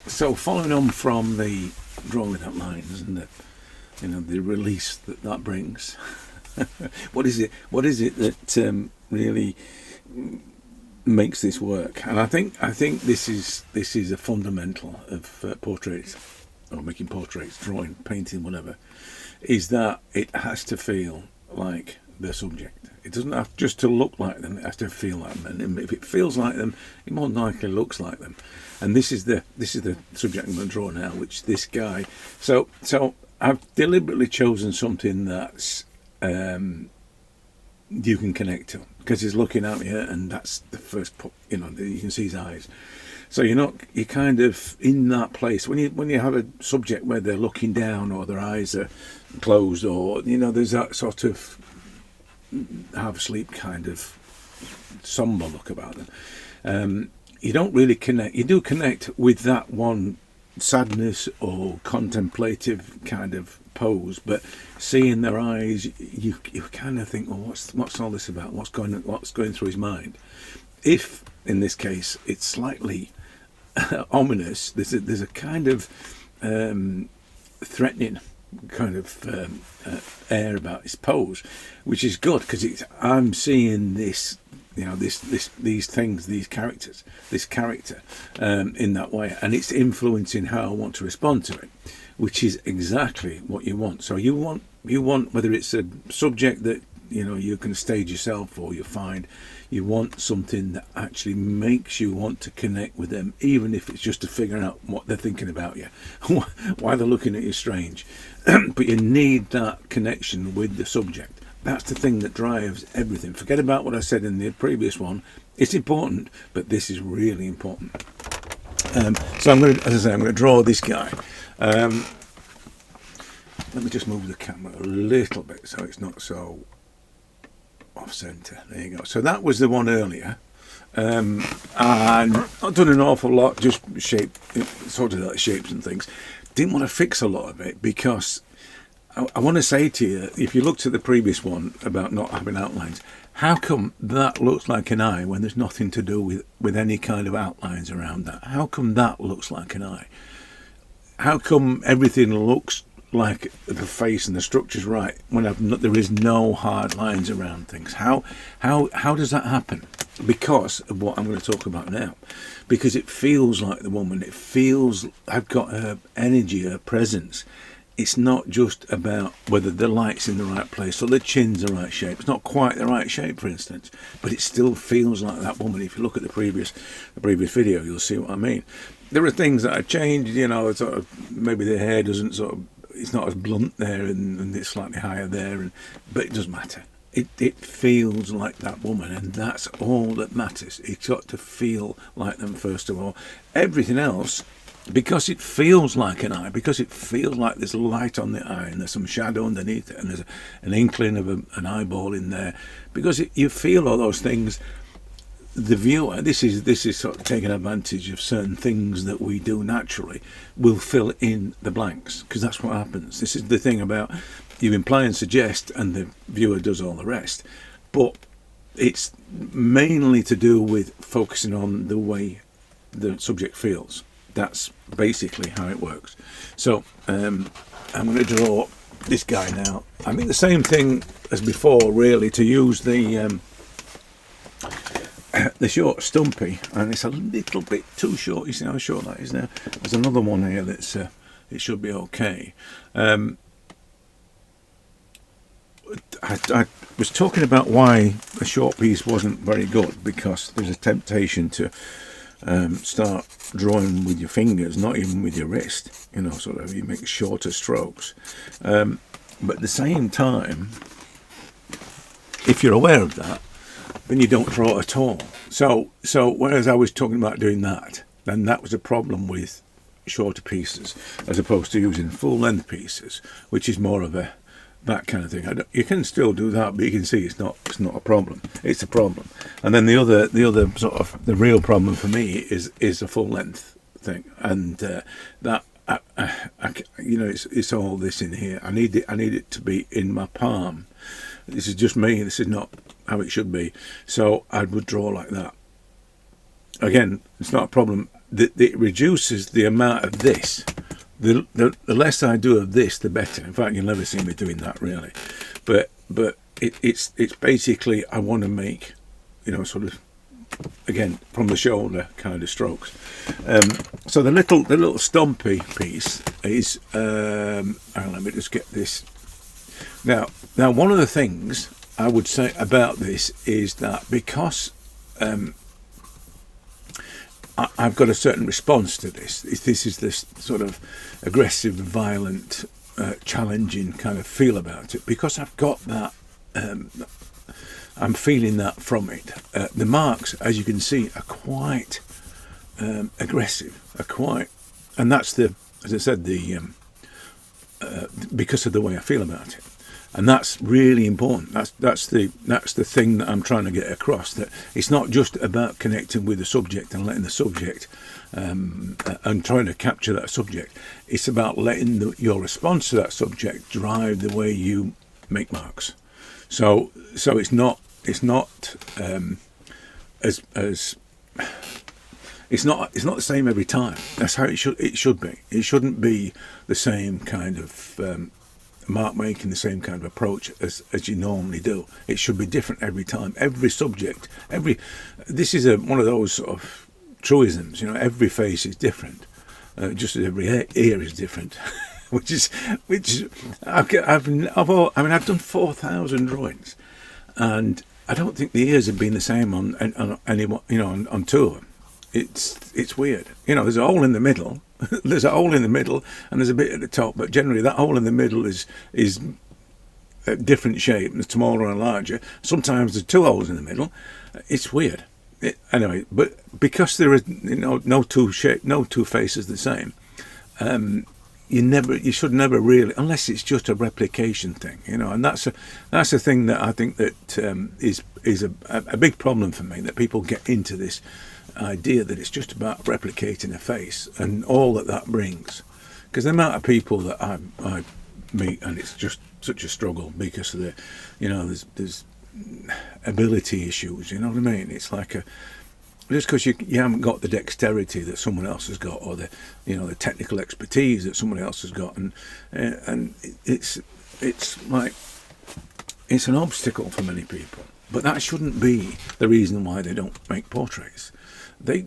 So following on from the drawing without lines and the release that brings, what is it that really makes this work? And I think this is a fundamental of portraits, or making portraits, drawing, painting, whatever, is that it has to feel like the subject. It doesn't have just to look like them, it has to feel like them. And if it feels like them, it more than likely looks like them. And this is the subject I'm going to draw now, which this guy. So I've deliberately chosen something that's you can connect to, because he's looking at you, and that's the first, you can see his eyes. So you're kind of in that place when you have a subject where they're looking down, or their eyes are closed, or there's that sort of half sleep kind of somber look about them. You don't really connect. You do connect with that one sadness or contemplative kind of pose, but seeing their eyes, you kind of think, well, what's all this about? What's going through his mind? If in this case it's slightly ominous, there's a kind of threatening kind of air about his pose, which is good, because I'm seeing this, these things, this character in that way, and it's influencing how I want to respond to it, which is exactly what you want. So you want whether it's a subject that you can stage yourself, or you find you want something that actually makes you want to connect with them, even if it's just to figure out what they're thinking about you, why they're looking at you strange. But you need that connection with the subject. That's the thing that drives everything. Forget about what I said in the previous one. It's important, but this is really important. So I'm going to draw this guy. Let me just move the camera a little bit so it's not so off centre. There you go. So that was the one earlier, and I've done an awful lot, just sorted out shapes and things. Didn't want to fix a lot of it, because I want to say to you, if you looked at the previous one about not having outlines, how come that looks like an eye when there's nothing to do with any kind of outlines around that? How come that looks like an eye? How come everything looks like the face and the structure's right when there is no hard lines around things? How does that happen? Because of what I'm going to talk about now. Because it feels like the woman. It feels I've got her energy, her presence. It's not just about whether the light's in the right place or the chin's the right shape. It's not quite the right shape, for instance, but it still feels like that woman. If you look at the previous video, you'll see what I mean. There are things that I changed, sort of maybe the hair doesn't it's not as blunt there, and it's slightly higher there, but it doesn't matter. It feels like that woman, and that's all that matters. It's got to feel like them first of all. Everything else, because it feels like an eye, because it feels like there's light on the eye and there's some shadow underneath it, and there's an inkling of an eyeball in there, because you feel all those things. The viewer, this is sort of taking advantage of certain things that we do naturally, will fill in the blanks, because that's what happens. This is the thing about you imply and suggest, and the viewer does all the rest. But it's mainly to do with focusing on the way the subject feels. That's basically how it works. So I'm going to draw this guy now. I mean the same thing as before, really, to use the short stumpy, and it's a little bit too short. You see how short that is now? There's another one here that's it should be okay. I was talking about why a short piece wasn't very good, because there's a temptation to start drawing with your fingers, not even with your wrist, sort of you make shorter strokes, but at the same time, if you're aware of that, then you don't draw at all. So whereas I was talking about doing that, then that was a problem with shorter pieces as opposed to using full length pieces, which is more of that kind of thing. You can still do that, but you can see it's not a problem. It's a problem. And then the other sort of the real problem for me is a full length thing, and that it's all this in here. I need it to be in my palm. This is just me. This is not how it should be. So I would draw like that. Again, it's not a problem it reduces the amount of this. The less I do of this, the better. In fact, you'll never see me doing that really. But it's basically, I want to make, sort of, again, from the shoulder kind of strokes. So the little stumpy piece is, let me just get this. Now one of the things I would say about this is that because I've got a certain response to this. This is this sort of aggressive, violent, challenging kind of feel about it. Because I've got that, I'm feeling that from it. The marks, as you can see, are quite aggressive. And that's as I said, because of the way I feel about it. And that's really important. That's the thing that I'm trying to get across. That it's not just about connecting with the subject and letting the subject and trying to capture that subject. It's about letting your response to that subject drive the way you make marks. So it's not the same every time. That's how it should be. It shouldn't be the same kind of mark making, the same kind of approach as you normally do. It should be different every time. Every subject, this is one of those sort of truisms. Every face is different, just as every ear is different. which I've done 4,000 drawings, and I don't think the ears have been the same on anyone, on two of them. It's weird. There's a hole in the middle. There's a hole in the middle, and there's a bit at the top. But generally, that hole in the middle is a different shape, smaller and larger. Sometimes there's two holes in the middle. It's weird. Anyway, but because there is no two faces the same, you should never really, unless it's just a replication thing, And that's a thing that I think that is a big problem for me, that people get into this idea that it's just about replicating a face and all that brings. Because the amount of people that I meet, and it's just such a struggle because of there's ability issues. You know what I mean? It's like just because you haven't got the dexterity that someone else has got, or the technical expertise that someone else has got, and it's like it's an obstacle for many people. But that shouldn't be the reason why they don't make portraits. The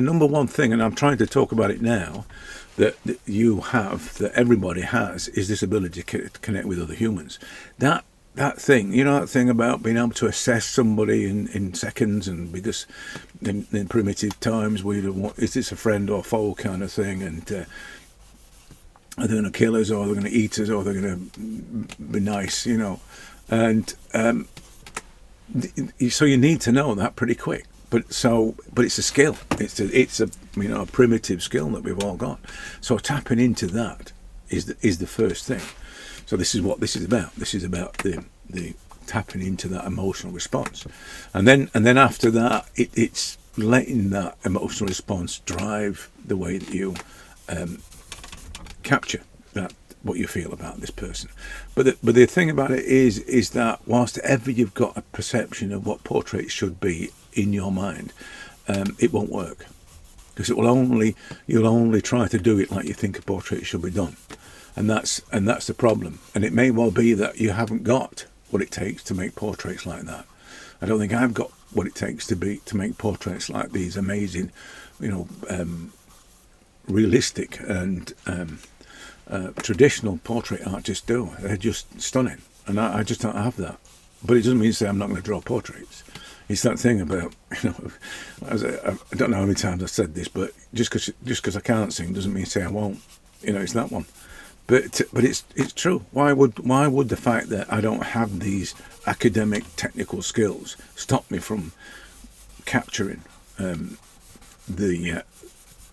number one thing, and I'm trying to talk about it now, that that everybody has, is this ability to connect with other humans. That thing, that thing about being able to assess somebody in seconds, and because in primitive times is this a friend or foe kind of thing, and are they going to kill us, or are they going to eat us, or are they going to be nice, and so you need to know that pretty quick. But it's a skill. It's a primitive skill that we've all got. So tapping into that is the first thing. So this is what this is about. This is about the tapping into that emotional response, and then after that, it's letting that emotional response drive the way that you capture what you feel about this person. But the thing about it is that whilst ever you've got a perception of what portraits should be in your mind, it won't work, because you'll only try to do it like you think a portrait should be done, and that's the problem. And it may well be that you haven't got what it takes to make portraits like that. I don't think I've got what it takes to make portraits like these amazing, realistic and traditional portrait artists do. They're just stunning, and I just don't have that. But it doesn't mean to say I'm not going to draw portraits. It's that thing about, I don't know how many times I've said this, but just because I can't sing doesn't mean to say I won't. It's that one. But it's true. Why would the fact that I don't have these academic technical skills stop me from capturing the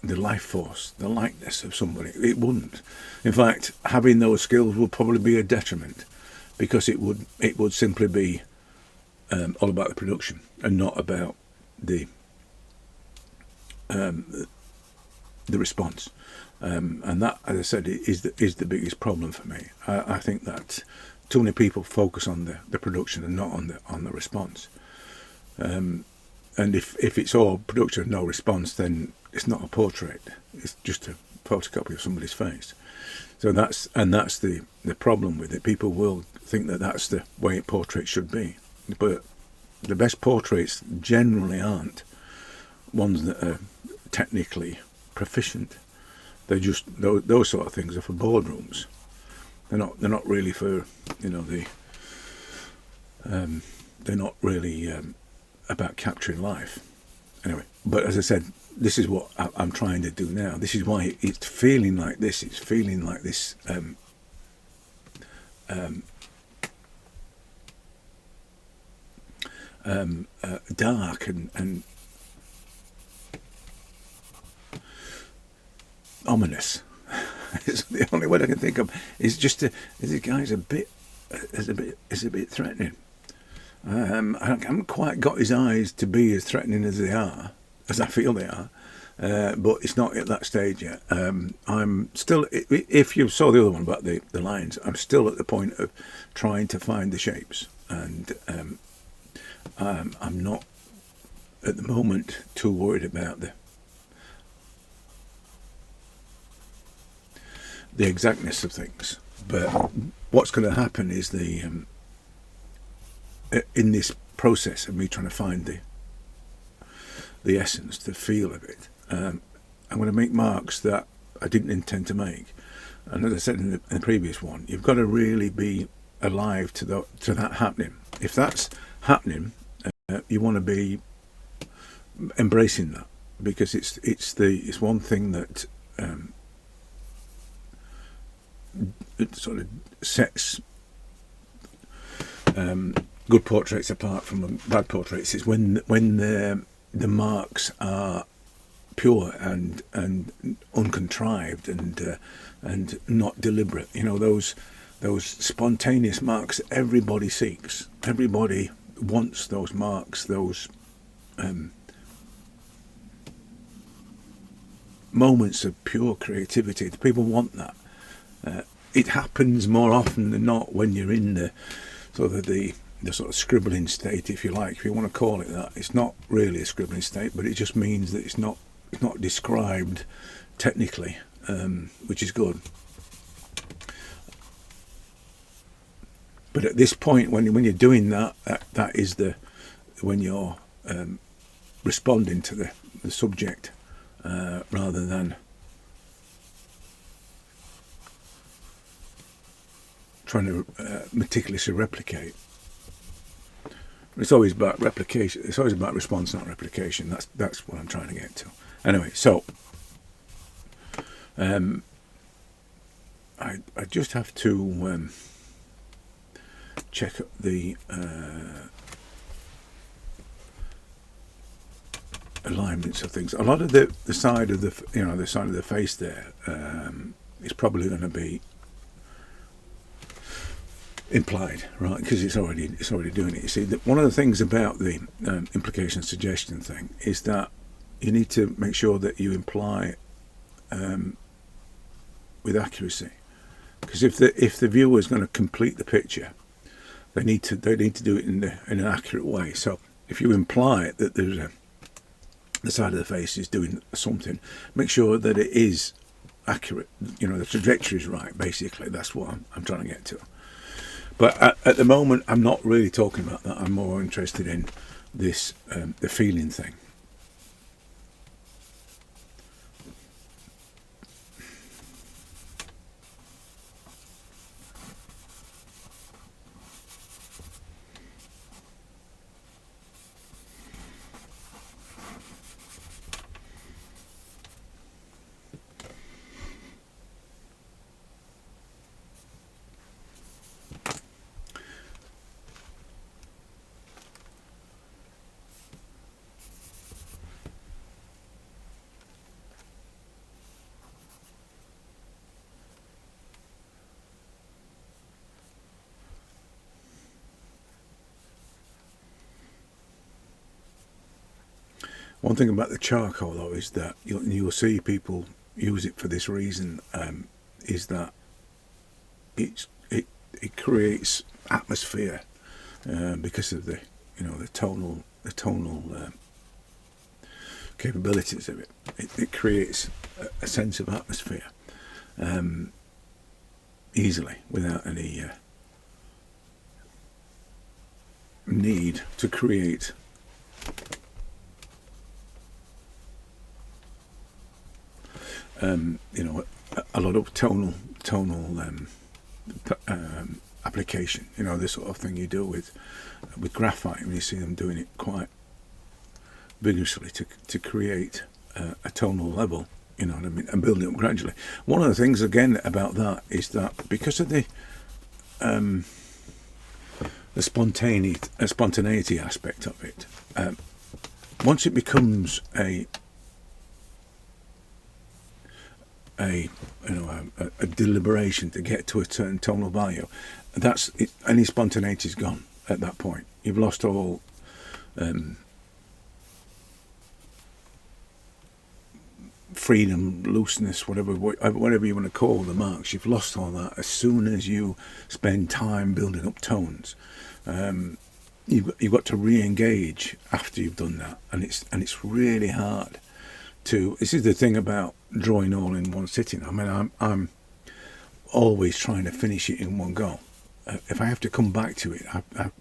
life force, the likeness of somebody? It wouldn't. In fact, having those skills would probably be a detriment, because it would simply be all about the production and not about the response. And that, as I said, is the biggest problem for me. I think that too many people focus on the production and not on the response. And if it's all production and no response, then it's not a portrait. It's just a photocopy of somebody's face. So that's the problem with it. People will think that that's the way a portrait should be, but the best portraits generally aren't ones that are technically proficient. They're just those sort of things are for boardrooms. They're not really for they're not really about capturing life. Anyway, but as I said, this is what I'm trying to do now. This is why it's feeling like this. It's feeling like this dark and ominous. It's the only word I can think of. Is just this guy's a bit threatening. I haven't quite got his eyes to be as threatening as they are, as I feel they are, but it's not at that stage yet. I'm still, if you saw the other one about the lines, I'm still at the point of trying to find the shapes, and I'm not at the moment too worried about the exactness of things. But what's going to happen is in this process of me trying to find the essence, the feel of it, I'm going to make marks that I didn't intend to make. And as I said in the previous one, you've got to really be alive to that happening. If that's happening, you want to be embracing that, because it's one thing that it sort of sets good portraits apart from bad portraits. It's when the marks are pure and uncontrived and not deliberate. Those spontaneous marks that everybody seeks. Everybody wants those marks. Those moments of pure creativity. The people want that. It happens more often than not when you're in the sort of scribbling state, if you like, if you want to call it that. It's not really a scribbling state, but it just means that it's not described technically, which is good. But at this point, when you're doing that is when you're responding to the subject rather than trying to meticulously replicate. It's always about replication. It's always about response, not replication. That's what I'm trying to get to. Anyway, so I just have to check the alignments of things. A lot of the side of the side of the face there is probably going to be implied, right? Because it's already doing it. You see, one of the things about the implication suggestion thing is that you need to make sure that you imply with accuracy. Because if the viewer is going to complete the picture, they need to do it in an accurate way. So if you imply that there's the side of the face is doing something, make sure that it is accurate. The trajectory is right. Basically, that's what I'm trying to get to. But at the moment, I'm not really talking about that. I'm more interested in this, the feeling thing. One thing about the charcoal, though, is that you'll see people use it for this reason, is that it creates atmosphere because of the tonal capabilities of it. It creates a sense of atmosphere easily without any need to create a lot of tonal application. The sort of thing you do with graphite when you see them doing it quite vigorously to create a tonal level. You know what I mean, and building up gradually. One of the things again about that is that because of the spontaneity aspect of it, once it becomes a deliberation to get to a certain tonal value, that's it, any spontaneity is gone at that point. You've lost all freedom, looseness, whatever you want to call the marks. You've lost all that as soon as you spend time building up tones. You've got to re-engage after you've done that, and it's really hard to. This is the thing about drawing all in one sitting. I mean, I'm always trying to finish it in one go. If I have to come back to it,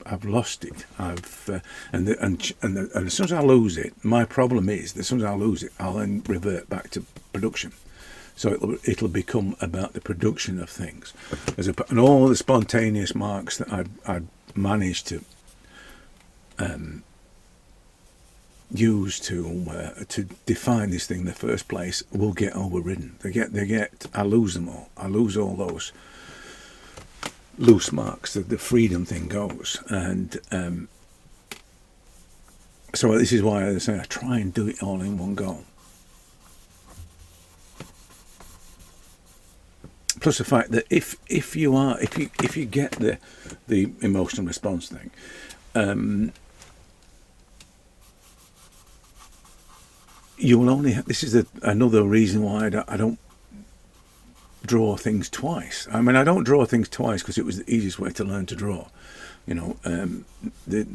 I've lost it. And as soon as I lose it, my problem is that as soon as I lose it, I'll then revert back to production. So it'll become about the production of things, and all the spontaneous marks that I managed to use to define this thing in the first place will get overridden. I lose them all. I lose all those loose marks. The freedom thing goes, and so this is why I say I try and do it all in one go. Plus the fact that if you get the emotional response thing, you will only have, this is another reason why I don't draw things twice. I mean, I don't draw things twice because it was the easiest way to learn to draw. The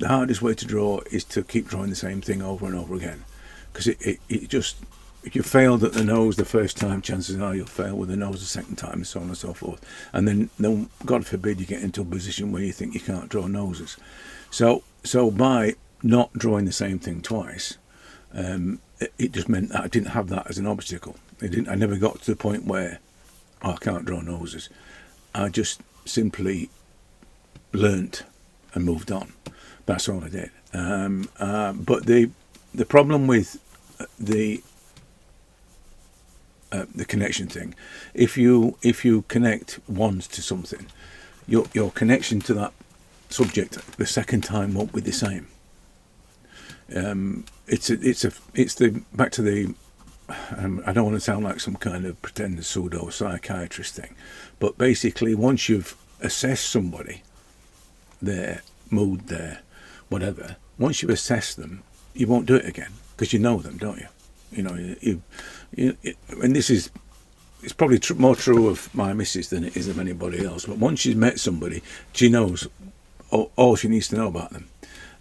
hardest way to draw is to keep drawing the same thing over and over again, because it just, if you failed at the nose the first time, chances are you'll fail with the nose the second time, and so on and so forth. And then God forbid you get into a position where you think you can't draw noses. So by not drawing the same thing twice, it just meant that I didn't have that as an obstacle. I never got to the point where I can't draw noses. I just simply learnt and moved on. That's all I did. But the problem with the connection thing, if you connect once to something, your connection to that subject the second time won't be the same. It's the back to the. I don't want to sound like some kind of pretend pseudo psychiatrist thing, but basically, once you've assessed somebody, their mood, their whatever, once you've assessed them, you won't do it again because you know them, don't you? And this is, it's probably more true of my missus than it is of anybody else. But once she's met somebody, she knows all she needs to know about them,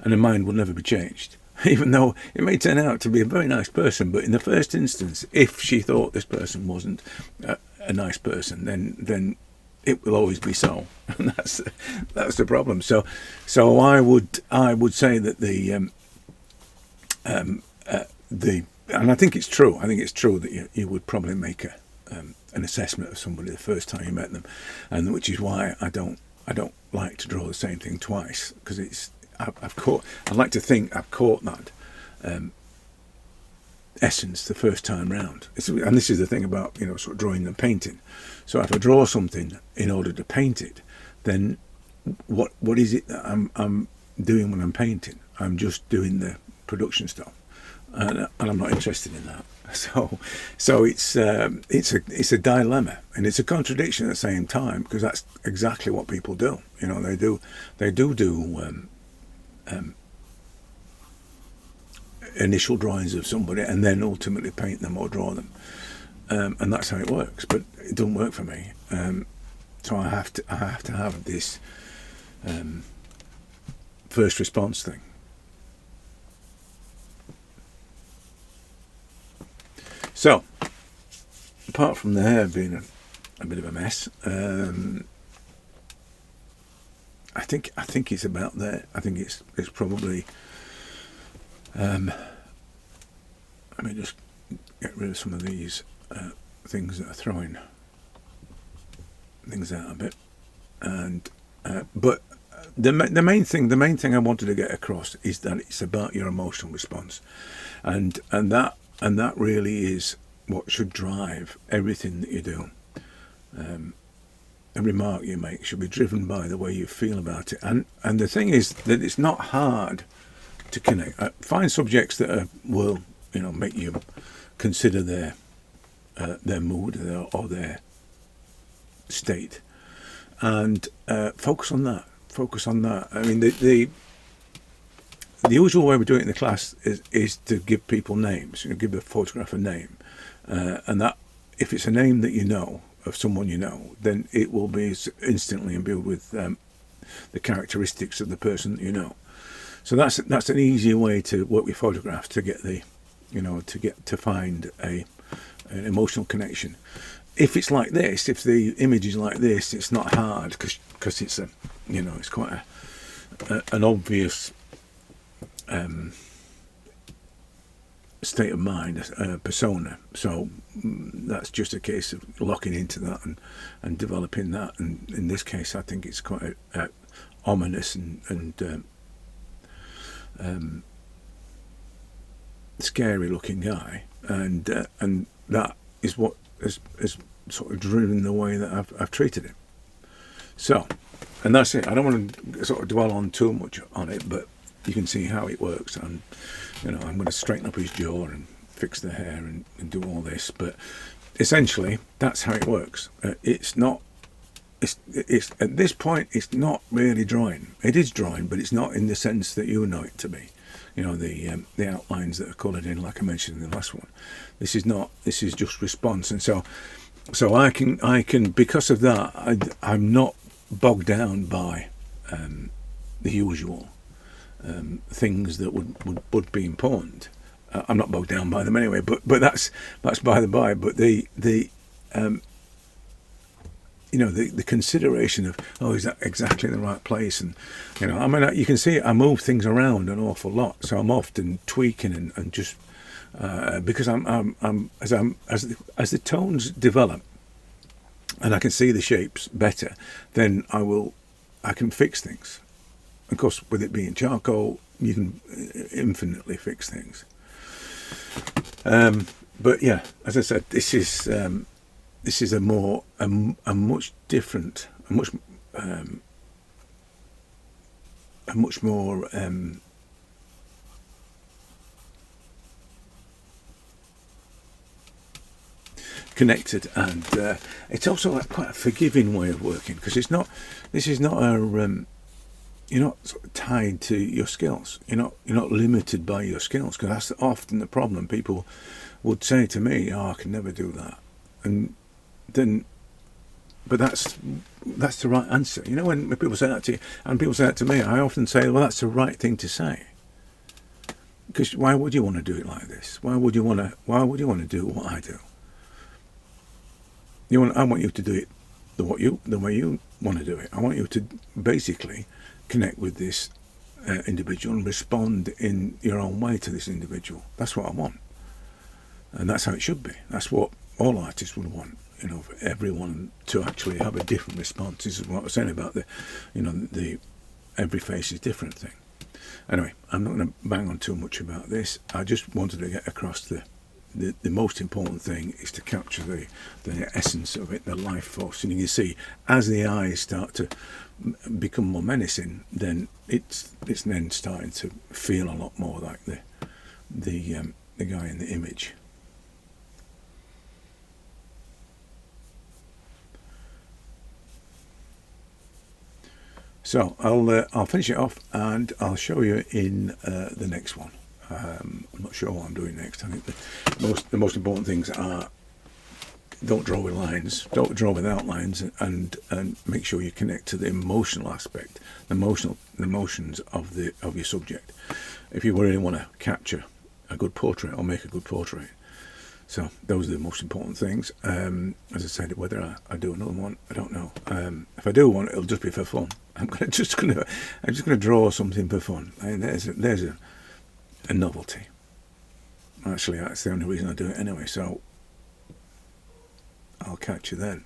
and her mind will never be changed. Even though it may turn out to be a very nice person, but in the first instance, if she thought this person wasn't a nice person, then it will always be so, and that's the problem. So I would say that the and I think it's true. I think it's true that you would probably make an assessment of somebody the first time you met them, and which is why I don't like to draw the same thing twice, because I'd like to think I've caught that essence the first time round. And this is the thing about sort of drawing and painting. So if I draw something in order to paint it, then what is it that I'm doing when I'm painting? I'm just doing the production stuff, and I'm not interested in that. So it's a dilemma, and it's a contradiction at the same time, because that's exactly what people do. They do initial drawings of somebody and then ultimately paint them or draw them, and that's how it works. But it doesn't work for me. So I have to have this first response thing. So, apart from the hair being a bit of a mess, I think it's about there. I think it's probably. Let me just get rid of some of these things that are throwing things out a bit, and but the main thing I wanted to get across is that it's about your emotional response, and that really is what should drive everything that you do. A remark you make should be driven by the way you feel about it, and the thing is that it's not hard to connect. Find subjects that will make you consider their mood or their state, and focus on that. I mean, the usual way we do it in the class is to give people names. Give a photograph a name, and that if it's a name that you know of someone you know, then it will be instantly imbued with the characteristics of the person that you know. So that's an easier way to work with photographs to get to find an emotional connection. If it's like this, if the image is like this, it's not hard because it's it's quite an obvious state of mind, persona. So that's just a case of locking into that and developing that. And in this case, I think it's quite ominous and scary looking guy, and that is what has sort of driven the way that I've treated him. So, and that's it. I don't want to sort of dwell on too much on it, but you can see how it works. And I'm going to straighten up his jaw and fix the hair and do all this, but essentially that's how it works. It's at this point it's not really drawing. It is drawing, but it's not in the sense that you know it to be. The outlines that are coloured in, like I mentioned in the last one. This is not. This is just response, and so I can because of that I'm not bogged down by the usual things that would be important. I'm not bogged down by them anyway, but that's by the by. But the consideration of, is that exactly in the right place? And you can see I move things around an awful lot, so I'm often tweaking and just because as the tones develop and I can see the shapes better, then I can fix things. Of course, with it being charcoal, you can infinitely fix things. But yeah, as I said, this is a much different, a much more connected, and it's also quite a forgiving way of working, because this is not you're not sort of tied to your skills. You're not limited by your skills, because that's often the problem. People would say to me, I can never do that. And then, but that's the right answer. When people say that to you, and people say that to me, I often say, well, that's the right thing to say. Because why would you want to do it like this? Why would you want to do what I do? I want you to do it the way you want to do it. I want you to basically connect with this individual and respond in your own way to this individual. That's what I want, and that's how it should be. That's what all artists would want. For everyone to actually have a different response. This is what I was saying about the every face is different thing. Anyway, I'm not going to bang on too much about this. I just wanted to get across the most important thing is to capture the essence of it, the life force. And you can see as the eyes start to become more menacing, then it's then starting to feel a lot more like the guy in the image. So I'll finish it off and I'll show you in the next one. I'm not sure what I'm doing next. I think the most important things are don't draw with lines, don't draw with outlines, and make sure you connect to the emotional aspect, the emotions of your subject. If you really want to capture a good portrait or make a good portrait. So those are the most important things. As I said, whether I do another one, I don't know. If I do one, it'll just be for fun. I'm just gonna draw something for fun. And there's a novelty. Actually, that's the only reason I do it anyway. So I'll catch you then.